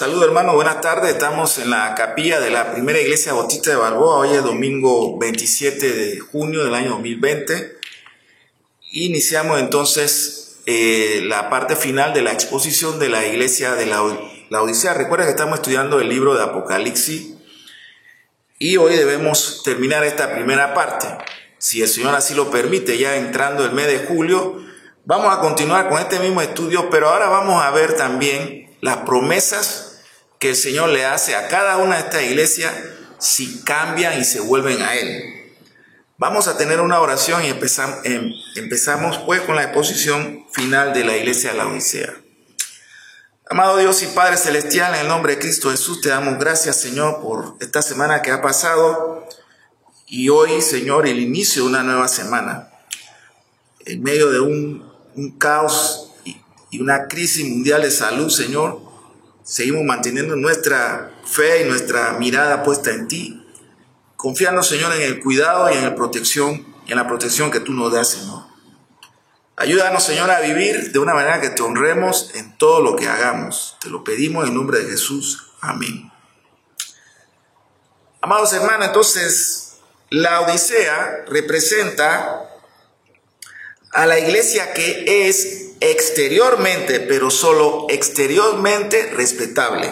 Saludos hermanos, buenas tardes. Estamos en la capilla de la Primera Iglesia Bautista de Balboa. Hoy es domingo 27 de junio del año 2020. Iniciamos entonces la parte final de la exposición de la Iglesia de la Odisea. Recuerda que estamos estudiando el libro de Apocalipsis y hoy debemos terminar esta primera parte. Si el Señor así lo permite, ya entrando el mes de julio, vamos a continuar con este mismo estudio, pero ahora vamos a ver también las promesas que el Señor le hace a cada una de estas iglesias si cambian y se vuelven a Él. Vamos a tener una oración y empezamos pues con la exposición final de la iglesia de la Odisea. Amado Dios y Padre Celestial, en el nombre de Cristo Jesús te damos gracias, Señor, por esta semana que ha pasado y hoy, Señor, el inicio de una nueva semana. En medio de un caos y una crisis mundial de salud, Señor, seguimos manteniendo nuestra fe y nuestra mirada puesta en ti, confiando, Señor, en el cuidado y en la protección que tú nos das, Señor. Ayúdanos, Señor, a vivir de una manera que te honremos en todo lo que hagamos. Te lo pedimos en nombre de Jesús. Amén. Amados hermanos, entonces, la Odisea representa a la iglesia que es exteriormente, pero solo exteriormente respetable,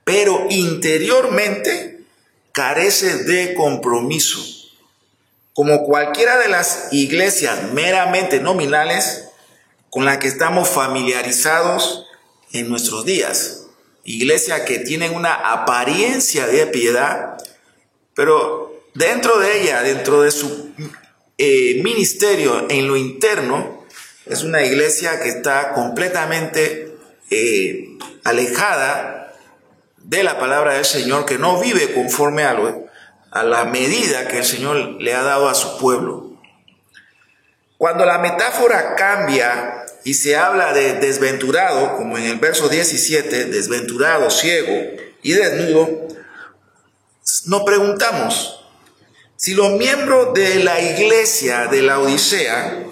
pero interiormente carece de compromiso. Como cualquiera de las iglesias meramente nominales con las que estamos familiarizados en nuestros días. Iglesias que tienen una apariencia de piedad, pero dentro de ella, dentro de su ministerio en lo interno, es una iglesia que está completamente alejada de la palabra del Señor, que no vive conforme a la medida que el Señor le ha dado a su pueblo. Cuando la metáfora cambia y se habla de desventurado, como en el verso 17, desventurado, ciego y desnudo, nos preguntamos si los miembros de la iglesia de la Odisea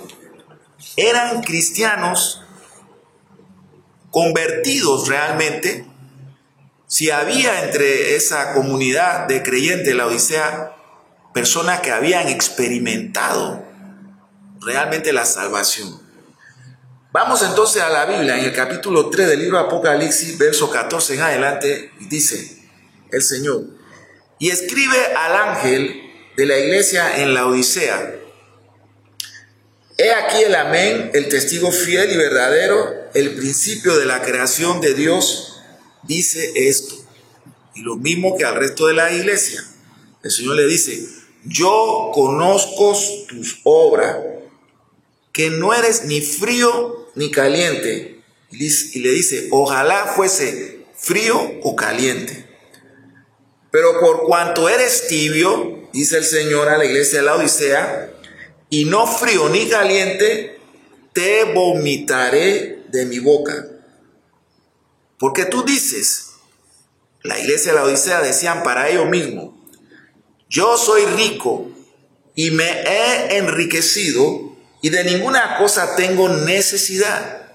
eran cristianos convertidos realmente, si había entre esa comunidad de creyentes de la Odisea personas que habían experimentado realmente la salvación. Vamos entonces a la Biblia, en el capítulo 3 del libro de Apocalipsis, verso 14 en adelante, dice el Señor: y escribe al ángel de la iglesia en la Odisea: he aquí el amén, el testigo fiel y verdadero, el principio de la creación de Dios, dice esto. Y lo mismo que al resto de la iglesia. El Señor le dice: yo conozco tus obras, que no eres ni frío ni caliente. Y le dice: ojalá fuese frío o caliente. Pero por cuanto eres tibio, dice el Señor a la iglesia de la Odisea, y no frío ni caliente, te vomitaré de mi boca. Porque tú dices, la iglesia de la Odisea decían para ellos mismos: yo soy rico y me he enriquecido y de ninguna cosa tengo necesidad.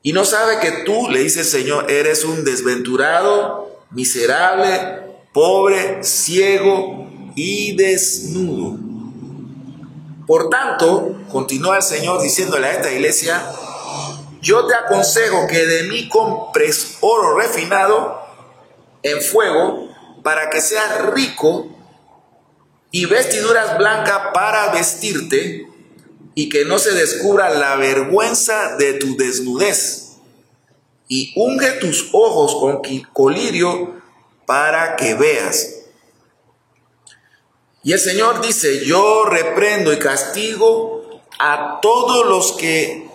Y no sabe que tú, le dice el Señor, eres un desventurado, miserable, pobre, ciego y desnudo. Por tanto, continúa el Señor diciéndole a esta iglesia: yo te aconsejo que de mí compres oro refinado en fuego para que seas rico, y vestiduras blancas para vestirte, y que no se descubra la vergüenza de tu desnudez, y unge tus ojos con colirio para que veas. Y el Señor dice: yo reprendo y castigo a todos los que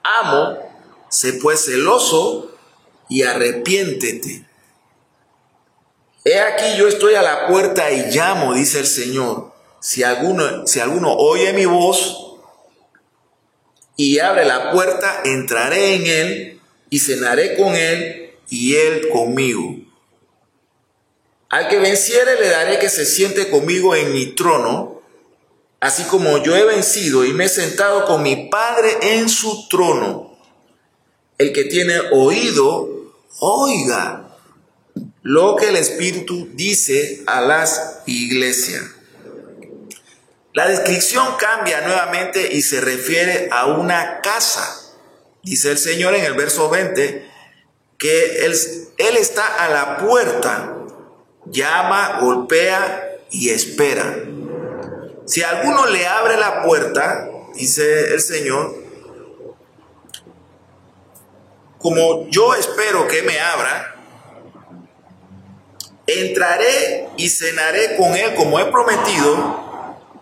amo, sé pues celoso y arrepiéntete. He aquí yo estoy a la puerta y llamo, dice el Señor. Si alguno oye mi voz y abre la puerta, entraré en él y cenaré con él y él conmigo. Al que venciere le daré que se siente conmigo en mi trono, así como yo he vencido y me he sentado con mi Padre en su trono. El que tiene oído, Oiga lo que el Espíritu dice a las iglesias. La descripción cambia nuevamente y se refiere a una casa. Dice el Señor en el verso 20 que Él está a la puerta, llama, golpea y espera. Si alguno le abre la puerta, dice el Señor, como yo espero que me abra, entraré y cenaré con él como he prometido,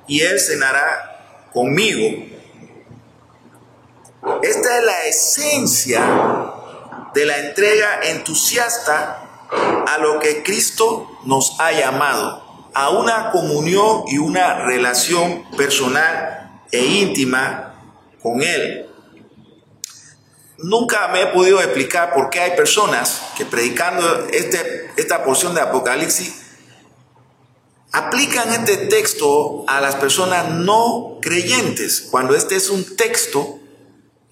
y él cenará conmigo. Esta es la esencia de la entrega entusiasta a lo que Cristo nos ha llamado, a una comunión y una relación personal e íntima con Él. Nunca me he podido explicar por qué hay personas que, predicando esta porción de Apocalipsis, aplican este texto a las personas no creyentes, cuando este es un texto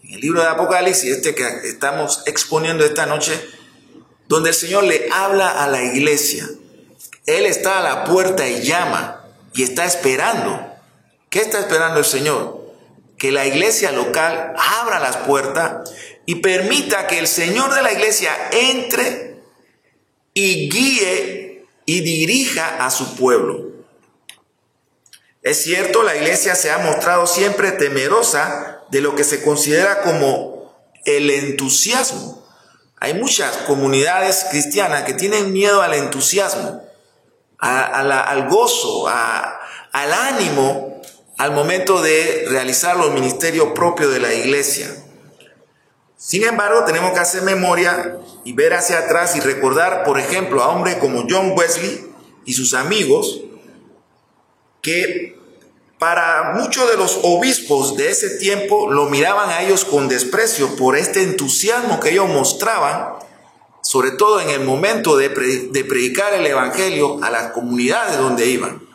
en el libro de Apocalipsis, que estamos exponiendo esta noche, donde el Señor le habla a la iglesia. Él está a la puerta y llama y está esperando. ¿Qué está esperando el Señor? Que la iglesia local abra las puertas y permita que el Señor de la iglesia entre y guíe y dirija a su pueblo. Es cierto, la iglesia se ha mostrado siempre temerosa de lo que se considera como el entusiasmo. Hay muchas comunidades cristianas que tienen miedo al entusiasmo, al gozo, al ánimo al momento de realizar los ministerios propios de la iglesia. Sin embargo, tenemos que hacer memoria y ver hacia atrás y recordar, por ejemplo, a hombres como John Wesley y sus amigos, que para muchos de los obispos de ese tiempo lo miraban a ellos con desprecio por este entusiasmo que ellos mostraban, sobre todo en el momento de predicar el evangelio a las comunidades donde iban.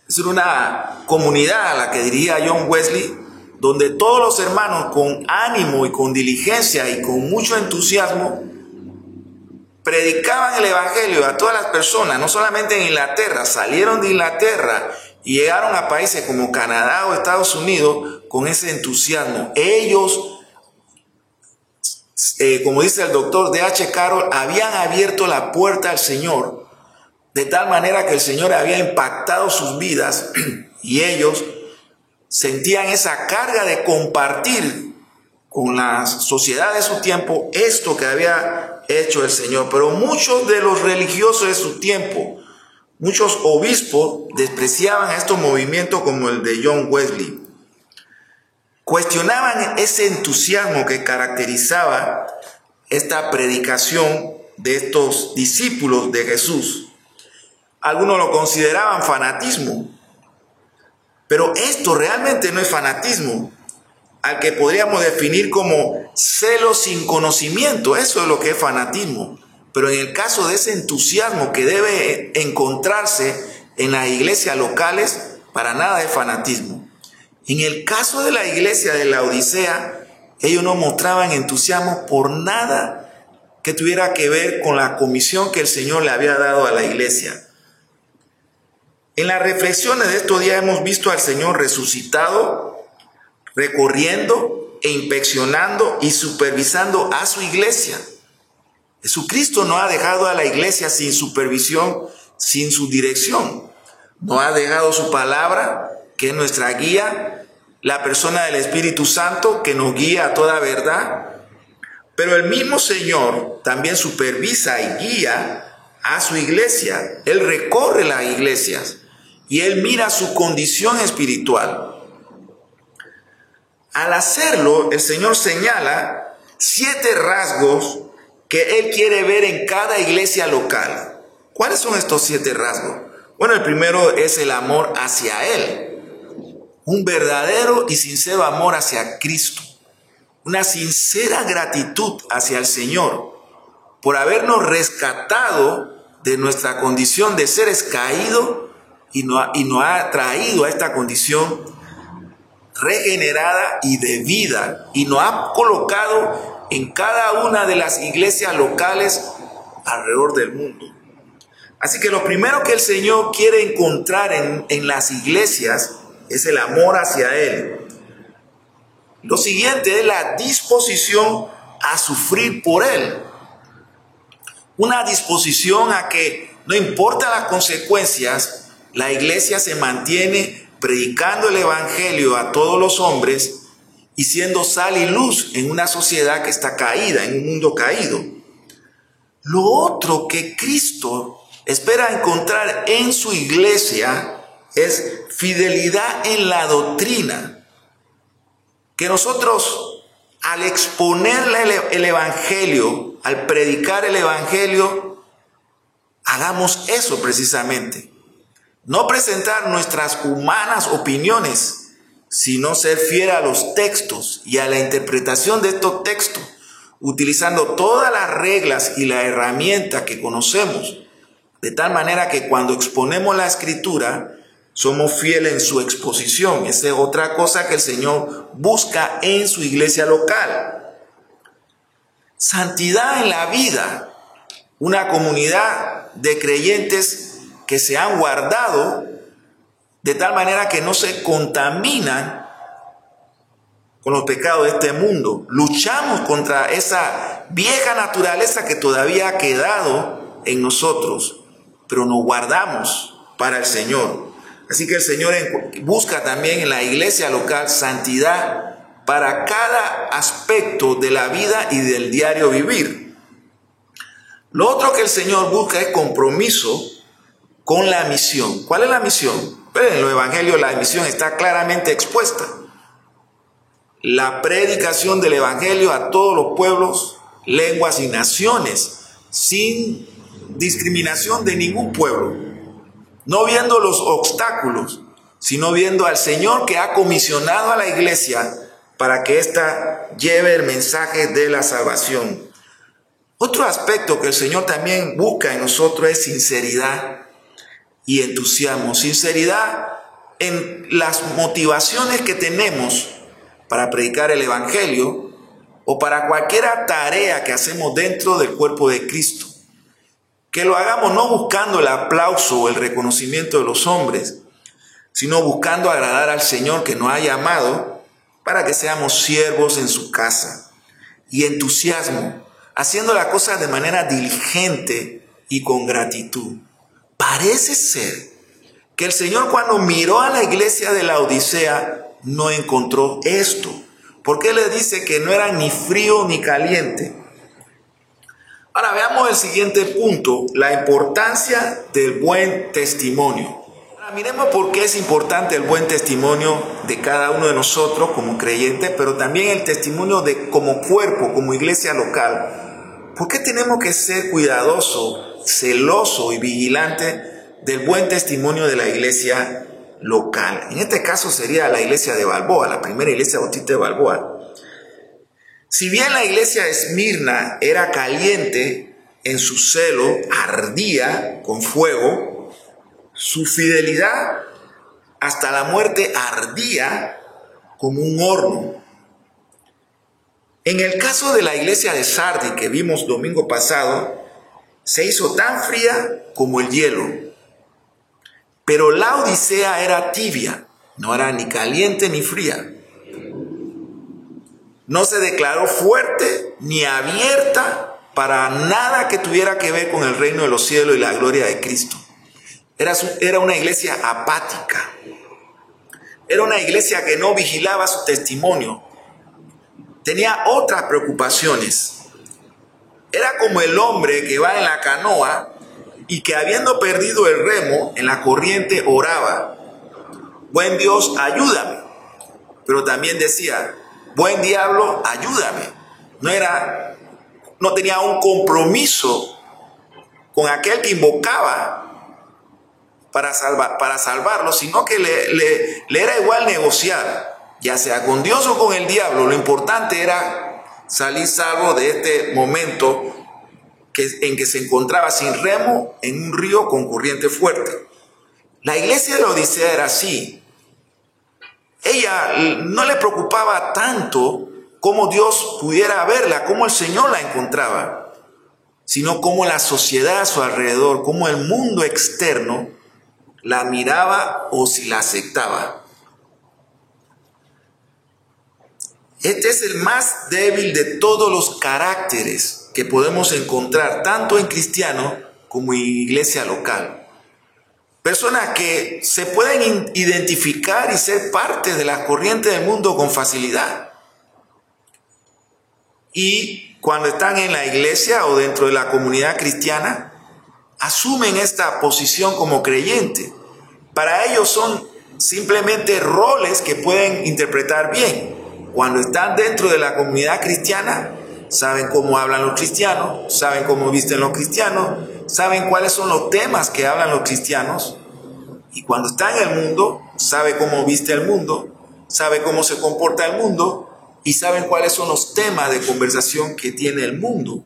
Es una comunidad a la que dirigía John Wesley, donde todos los hermanos con ánimo y con diligencia y con mucho entusiasmo predicaban el evangelio a todas las personas, no solamente en Inglaterra, salieron de Inglaterra y llegaron a países como Canadá o Estados Unidos con ese entusiasmo. Ellos, como dice el doctor D.H. Carroll, habían abierto la puerta al Señor, de tal manera que el Señor había impactado sus vidas y ellos sentían esa carga de compartir con la sociedad de su tiempo esto que había hecho el Señor. Pero muchos de los religiosos de su tiempo, muchos obispos, despreciaban estos movimientos como el de John Wesley. Cuestionaban ese entusiasmo que caracterizaba esta predicación de estos discípulos de Jesús. Algunos lo consideraban fanatismo, pero esto realmente no es fanatismo, al que podríamos definir como celo sin conocimiento. Eso es lo que es fanatismo. Pero en el caso de ese entusiasmo que debe encontrarse en las iglesias locales, para nada es fanatismo. En el caso de la iglesia de la Odisea, ellos no mostraban entusiasmo por nada que tuviera que ver con la comisión que el Señor le había dado a la iglesia. En las reflexiones de estos días hemos visto al Señor resucitado, recorriendo e inspeccionando y supervisando a su iglesia. Jesucristo no ha dejado a la iglesia sin supervisión, sin su dirección. No ha dejado su palabra, que es nuestra guía, la persona del Espíritu Santo, que nos guía a toda verdad. Pero el mismo Señor también supervisa y guía a su iglesia. Él recorre las iglesias y Él mira su condición espiritual. Al hacerlo, el Señor señala 7 rasgos que Él quiere ver en cada iglesia local. ¿Cuáles son estos 7 rasgos? Bueno, el primero es el amor hacia Él. Un verdadero y sincero amor hacia Cristo. Una sincera gratitud hacia el Señor por habernos rescatado de nuestra condición de seres caídos y nos ha traído a esta condición regenerada y de vida, y nos ha colocado en cada una de las iglesias locales alrededor del mundo. Así que lo primero que el Señor quiere encontrar en las iglesias es el amor hacia Él. Lo siguiente es la disposición a sufrir por Él. Una disposición a que no importa las consecuencias, la iglesia se mantiene predicando el evangelio a todos los hombres y siendo sal y luz en una sociedad que está caída, en un mundo caído. Lo otro que Cristo espera encontrar en su iglesia es fidelidad en la doctrina. Que nosotros, al exponerle el evangelio, al predicar el evangelio, hagamos eso precisamente. No presentar nuestras humanas opiniones, sino ser fiel a los textos y a la interpretación de estos textos, utilizando todas las reglas y las herramientas que conocemos, de tal manera que cuando exponemos la Escritura, somos fieles en su exposición. Esa es otra cosa que el Señor busca en su iglesia local. Santidad en la vida. Una comunidad de creyentes que se han guardado de tal manera que no se contaminan con los pecados de este mundo. Luchamos contra esa vieja naturaleza que todavía ha quedado en nosotros, pero nos guardamos para el Señor. Así que el Señor busca también en la iglesia local santidad para cada aspecto de la vida y del diario vivir. Lo otro que el Señor busca es compromiso con la misión. ¿Cuál es la misión? Pues en los evangelios la misión está claramente expuesta. La predicación del evangelio a todos los pueblos, lenguas y naciones, sin discriminación de ningún pueblo. No viendo los obstáculos, sino viendo al Señor que ha comisionado a la iglesia para que ésta lleve el mensaje de la salvación. Otro aspecto que el Señor también busca en nosotros es sinceridad y entusiasmo. Sinceridad en las motivaciones que tenemos para predicar el evangelio o para cualquier tarea que hacemos dentro del cuerpo de Cristo. Que lo hagamos no buscando el aplauso o el reconocimiento de los hombres, sino buscando agradar al Señor que nos ha llamado para que seamos siervos en su casa. Y entusiasmo, haciendo las cosas de manera diligente y con gratitud. Parece ser que el Señor, cuando miró a la iglesia de la Odisea, no encontró esto. Porque Él le dice que no eran ni frío ni caliente. Ahora veamos el siguiente punto, la importancia del buen testimonio. Ahora miremos por qué es importante el buen testimonio de cada uno de nosotros como creyentes, pero también el testimonio de como cuerpo, como iglesia local. ¿Por qué tenemos que ser cuidadosos, celosos y vigilantes del buen testimonio de la iglesia local? En este caso sería la iglesia de Balboa, la primera iglesia bautista de Balboa. Si bien la iglesia de Esmirna era caliente en su celo, ardía con fuego, su fidelidad hasta la muerte ardía como un horno. En el caso de la iglesia de Sardis que vimos domingo pasado, se hizo tan fría como el hielo. Pero la Odisea era tibia, no era ni caliente ni fría. No se declaró fuerte ni abierta para nada que tuviera que ver con el reino de los cielos y la gloria de Cristo. Era una iglesia apática. Era una iglesia que no vigilaba su testimonio. Tenía otras preocupaciones. Era como el hombre que va en la canoa y que, habiendo perdido el remo en la corriente, oraba: buen Dios, ayúdame. Pero también decía: buen diablo, ayúdame. No tenía un compromiso con aquel que invocaba para salvarlo, sino que le era igual negociar, ya sea con Dios o con el diablo. Lo importante era salir salvo de este momento en que se encontraba sin remo en un río con corriente fuerte. La iglesia de la Odisea era así. Ella no le preocupaba tanto cómo Dios pudiera verla, cómo el Señor la encontraba, sino cómo la sociedad a su alrededor, cómo el mundo externo la miraba o si la aceptaba. Este es el más débil de todos los caracteres que podemos encontrar tanto en cristiano como en iglesia local. Personas que se pueden identificar y ser parte de la corriente del mundo con facilidad. Y cuando están en la iglesia o dentro de la comunidad cristiana, asumen esta posición como creyente. Para ellos son simplemente roles que pueden interpretar bien. Cuando están dentro de la comunidad cristiana, saben cómo hablan los cristianos, saben cómo visten los cristianos, saben cuáles son los temas que hablan los cristianos. Y cuando está en el mundo, sabe cómo viste el mundo, sabe cómo se comporta el mundo y saben cuáles son los temas de conversación que tiene el mundo.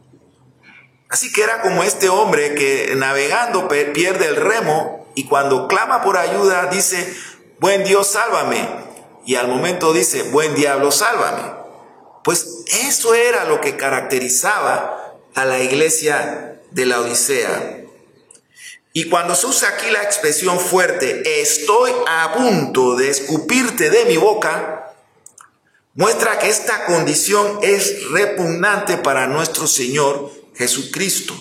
Así que era como este hombre que navegando pierde el remo y cuando clama por ayuda dice, buen Dios, sálvame. Y al momento dice, buen diablo, sálvame. Pues eso era lo que caracterizaba a la iglesia de la Odisea. Y cuando se usa aquí la expresión fuerte, estoy a punto de escupirte de mi boca, muestra que esta condición es repugnante para nuestro Señor Jesucristo.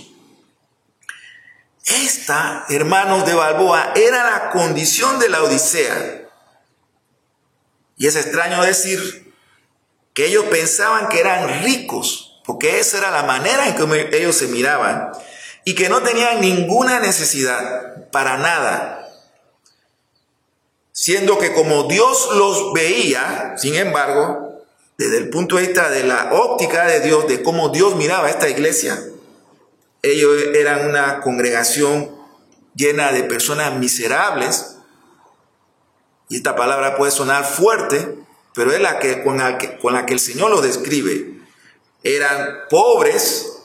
Esta, hermanos de Balboa, era la condición de la Odisea. Y es extraño decir que ellos pensaban que eran ricos, porque esa era la manera en que ellos se miraban, y que no tenían ninguna necesidad para nada. Siendo que como Dios los veía, sin embargo, desde el punto de vista de la óptica de Dios, de cómo Dios miraba a esta iglesia, ellos eran una congregación llena de personas miserables. Y esta palabra puede sonar fuerte, pero es con la que el Señor lo describe. Eran pobres,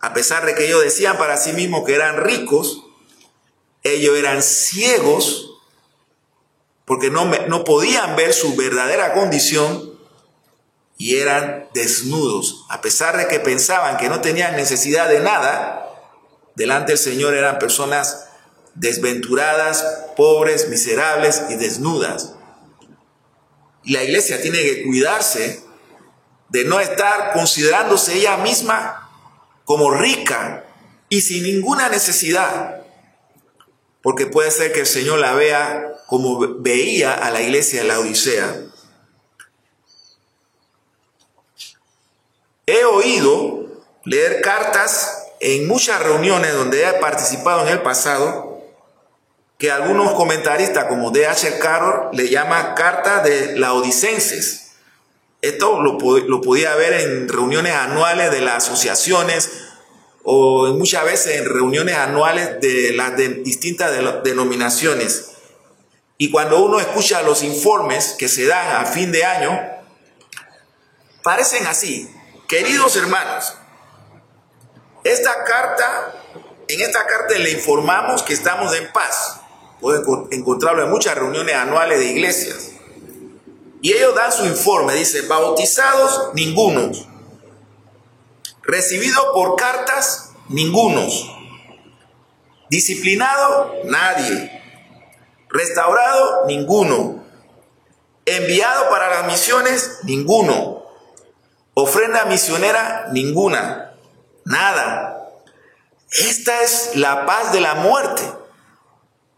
a pesar de que ellos decían para sí mismos que eran ricos. Ellos eran ciegos, porque no podían ver su verdadera condición, y eran desnudos. A pesar de que pensaban que no tenían necesidad de nada, delante del Señor eran personas desventuradas, pobres, miserables y desnudas. Y la iglesia tiene que cuidarse de no estar considerándose ella misma como rica y sin ninguna necesidad, porque puede ser que el Señor la vea como veía a la iglesia de la Odisea. He oído leer cartas en muchas reuniones donde he participado en el pasado, que algunos comentaristas como D.H. Carroll le llama carta de laodicenses. Esto lo podía ver en reuniones anuales de las asociaciones o muchas veces en reuniones anuales de las distintas denominaciones. Y cuando uno escucha los informes que se dan a fin de año, parecen así: queridos hermanos, en esta carta le informamos que estamos en paz. Pueden encontrarlo en muchas reuniones anuales de iglesias. Y ellos dan su informe, dice: bautizados, ningunos. Recibido por cartas, ningunos. Disciplinado, nadie. Restaurado, ninguno. Enviado para las misiones, ninguno. Ofrenda misionera, ninguna. Nada. Esta es la paz de la muerte.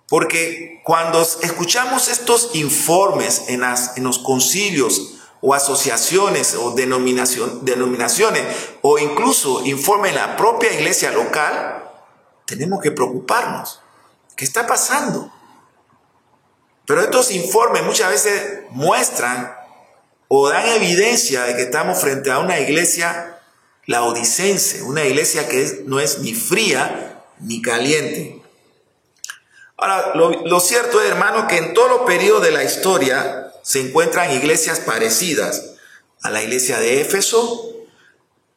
Porque cuando escuchamos estos informes en los concilios o asociaciones o denominaciones o incluso informes en la propia iglesia local, tenemos que preocuparnos. ¿Qué está pasando? Pero estos informes muchas veces muestran o dan evidencia de que estamos frente a una iglesia laodicense, una iglesia que no es ni fría ni caliente. Ahora, lo cierto es, hermano, que en todos los periodos de la historia se encuentran iglesias parecidas a la iglesia de Éfeso,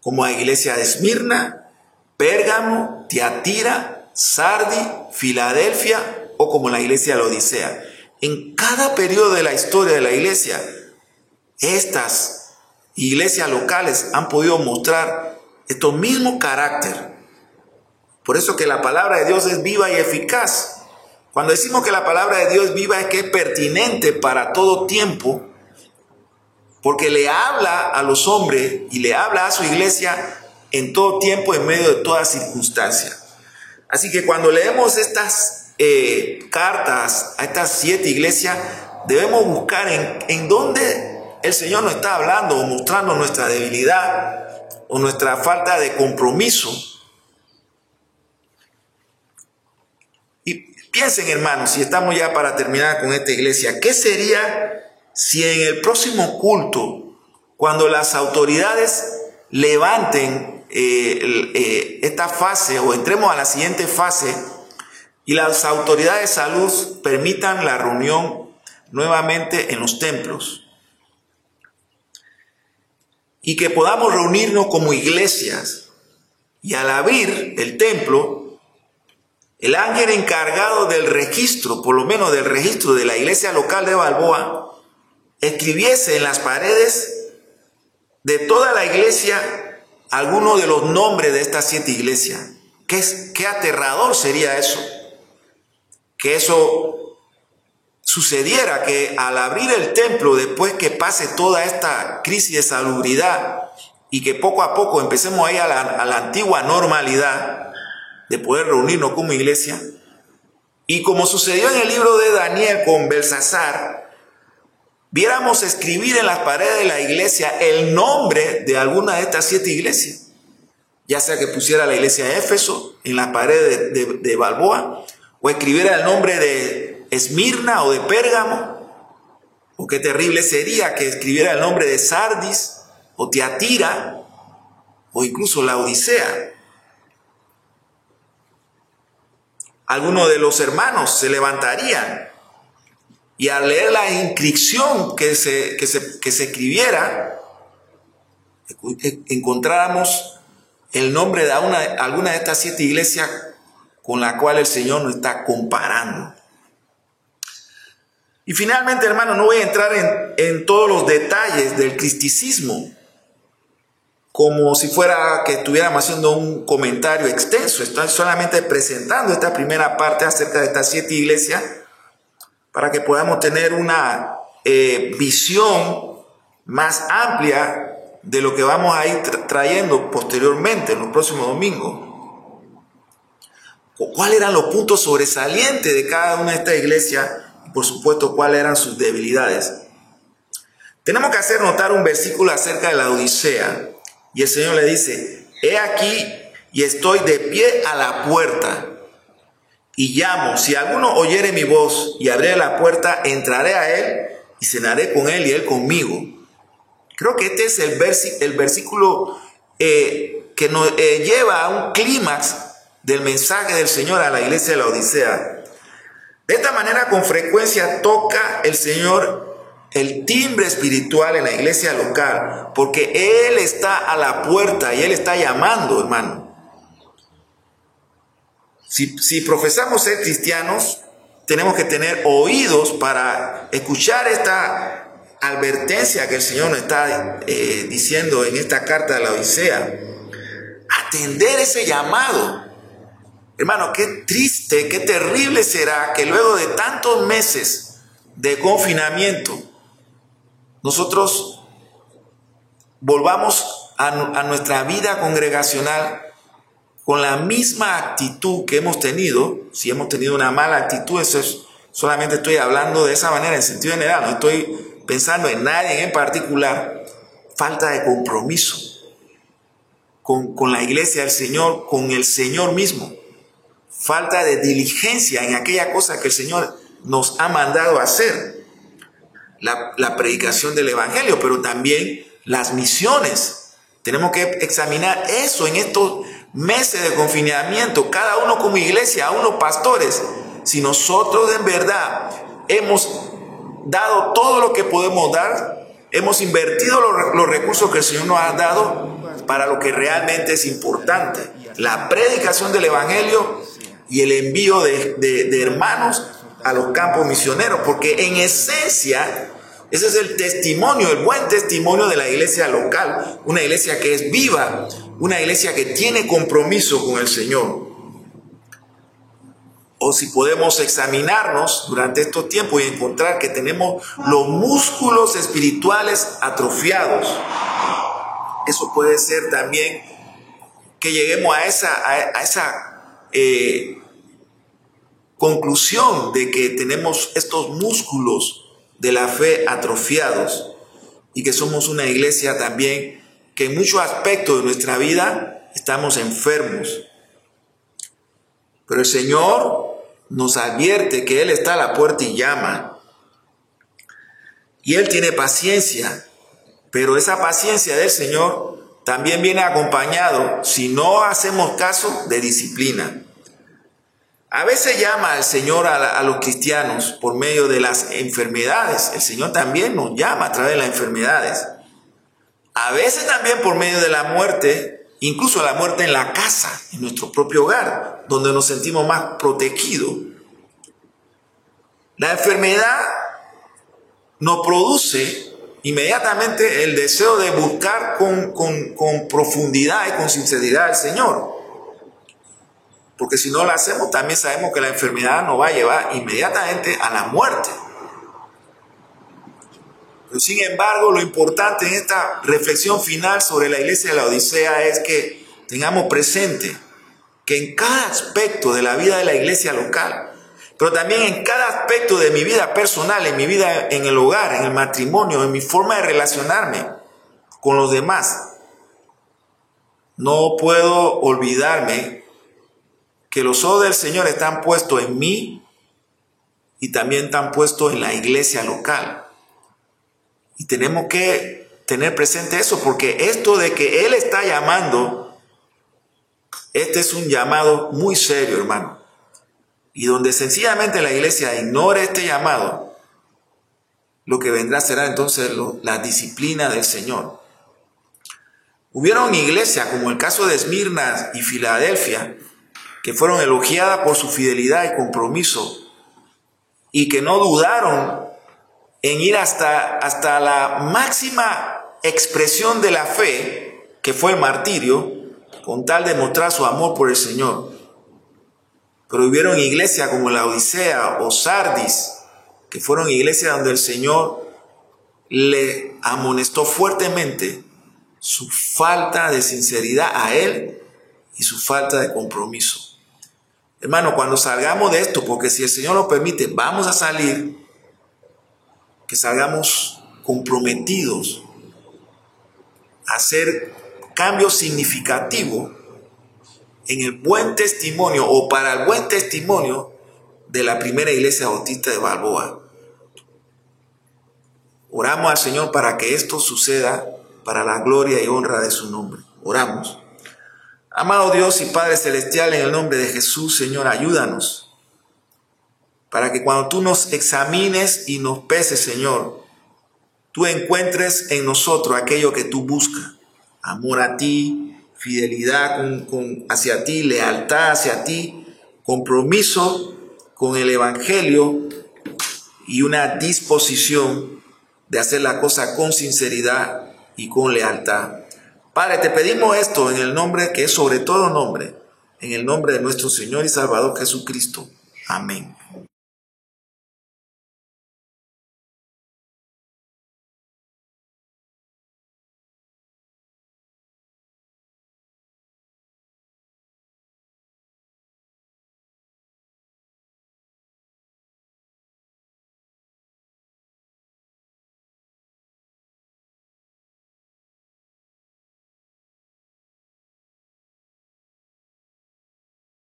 como a la iglesia de Esmirna, Pérgamo, Tiatira, Sardi, Filadelfia o como la iglesia de la Odisea. En cada periodo de la historia de la iglesia, estas iglesias locales han podido mostrar estos mismos carácter. Por eso que la palabra de Dios es viva y eficaz. Cuando decimos que la palabra de Dios es viva, es que es pertinente para todo tiempo, porque le habla a los hombres y le habla a su iglesia en todo tiempo, en medio de toda circunstancia. Así que cuando leemos estas cartas a estas 7 iglesias, debemos buscar en dónde el Señor nos está hablando o mostrando nuestra debilidad o nuestra falta de compromiso. Y piensen, hermanos, si estamos ya para terminar con esta iglesia, ¿qué sería si en el próximo culto, cuando las autoridades levanten esta fase o entremos a la siguiente fase y las autoridades de salud permitan la reunión nuevamente en los templos y que podamos reunirnos como iglesias, y al abrir el templo, el ángel encargado del registro, por lo menos del registro de la iglesia local de Balboa, escribiese en las paredes de toda la iglesia algunos de los nombres de estas 7 iglesias? Qué aterrador sería eso. Que eso sucediera, que al abrir el templo, después que pase toda esta crisis de salubridad y que poco a poco empecemos a ir a la antigua normalidad de poder reunirnos como iglesia, y como sucedió en el libro de Daniel con Belsasar, viéramos escribir en las paredes de la iglesia el nombre de alguna de estas 7 iglesias, ya sea que pusiera la iglesia de Éfeso en las paredes de Balboa, o escribiera el nombre de Esmirna o de Pérgamo, o qué terrible sería que escribiera el nombre de Sardis o Tiatira o incluso la Odisea. Algunos de los hermanos se levantarían y al leer la inscripción que se escribiera, encontráramos el nombre de alguna de estas 7 iglesias con la cual el Señor nos está comparando. Y finalmente, hermano, no voy a entrar en todos los detalles del cristicismo, como si fuera que estuviéramos haciendo un comentario extenso. Estoy solamente presentando esta primera parte acerca de estas 7 iglesias para que podamos tener una visión más amplia de lo que vamos a ir trayendo posteriormente en los próximos domingos. ¿Cuáles eran los puntos sobresalientes de cada una de estas iglesias? Y por supuesto, ¿cuáles eran sus debilidades? Tenemos que hacer notar un versículo acerca de la Odisea. Y el Señor le dice: he aquí y estoy de pie a la puerta y llamo. Si alguno oyere mi voz y abriere la puerta, entraré a él y cenaré con él y él conmigo. Creo que este es el versículo que nos lleva a un clímax del mensaje del Señor a la iglesia de la Odisea. De esta manera, con frecuencia toca el Señor el timbre espiritual en la iglesia local, porque Él está a la puerta y Él está llamando, hermano. Si profesamos ser cristianos, tenemos que tener oídos para escuchar esta advertencia que el Señor nos está diciendo en esta carta de la Odisea. Atender ese llamado. Hermano, qué triste, qué terrible será que luego de tantos meses de confinamiento, nosotros volvamos a nuestra vida congregacional con la misma actitud que hemos tenido. Si hemos tenido una mala actitud, eso es, solamente estoy hablando de esa manera en sentido general, no estoy pensando en nadie en particular. Falta de compromiso con la iglesia del Señor, con el Señor mismo. Falta de diligencia en aquella cosa que el Señor nos ha mandado a hacer. La predicación del Evangelio, pero también las misiones. Tenemos que examinar eso en estos meses de confinamiento, cada uno como iglesia, a unos pastores. Si nosotros en verdad hemos dado todo lo que podemos dar, hemos invertido los recursos que el Señor nos ha dado para lo que realmente es importante, la predicación del Evangelio y el envío de hermanos a los campos misioneros, porque en esencia Ese es el testimonio, el buen testimonio de la iglesia local, una iglesia que es viva, una iglesia que tiene compromiso con el Señor. O si podemos examinarnos durante estos tiempos y encontrar que tenemos los músculos espirituales atrofiados. Eso puede ser también que lleguemos a esa conclusión de que tenemos estos músculos de la fe atrofiados y que somos una iglesia también que en muchos aspectos de nuestra vida estamos enfermos. Pero el Señor nos advierte que Él está a la puerta y llama. Y Él tiene paciencia, pero esa paciencia del Señor también viene acompañado, si no hacemos caso, de disciplina. A veces llama al Señor a los cristianos por medio de las enfermedades. El Señor también nos llama a través de las enfermedades. A veces también por medio de la muerte, incluso la muerte en la casa, en nuestro propio hogar, donde nos sentimos más protegidos. La enfermedad nos produce inmediatamente el deseo de buscar con profundidad y con sinceridad al Señor. Porque si no lo hacemos, también sabemos que la enfermedad nos va a llevar inmediatamente a la muerte. Pero sin embargo, lo importante en esta reflexión final sobre la iglesia de la Odisea es que tengamos presente que en cada aspecto de la vida de la iglesia local, pero también en cada aspecto de mi vida personal, en mi vida en el hogar, en el matrimonio, en mi forma de relacionarme con los demás, no puedo olvidarme que los ojos del Señor están puestos en mí y también están puestos en la iglesia local. Y tenemos que tener presente eso, porque esto de que Él está llamando, este es un llamado muy serio, hermano. Y donde sencillamente la iglesia ignore este llamado, lo que vendrá será entonces la disciplina del Señor. Hubieron iglesias, como el caso de Esmirna y Filadelfia, que fueron elogiadas por su fidelidad y compromiso y que no dudaron en ir hasta la máxima expresión de la fe, que fue el martirio, con tal de mostrar su amor por el Señor. Pero hubieron iglesias como la Odisea o Sardis, que fueron iglesias donde el Señor le amonestó fuertemente su falta de sinceridad a Él y su falta de compromiso. Hermano, cuando salgamos de esto, porque si el Señor lo permite, vamos a salir, que salgamos comprometidos a hacer cambios significativos en el buen testimonio o para el buen testimonio de la primera iglesia bautista de Balboa. Oramos al Señor para que esto suceda para la gloria y honra de su nombre. Oramos. Amado Dios y Padre Celestial, en el nombre de Jesús, Señor, ayúdanos para que cuando tú nos examines y nos peses, Señor, tú encuentres en nosotros aquello que tú buscas: amor a ti, fidelidad hacia ti, lealtad hacia ti, compromiso con el Evangelio y una disposición de hacer la cosa con sinceridad y con lealtad. Padre, te pedimos esto en el nombre que es sobre todo nombre, en el nombre de nuestro Señor y Salvador Jesucristo. Amén.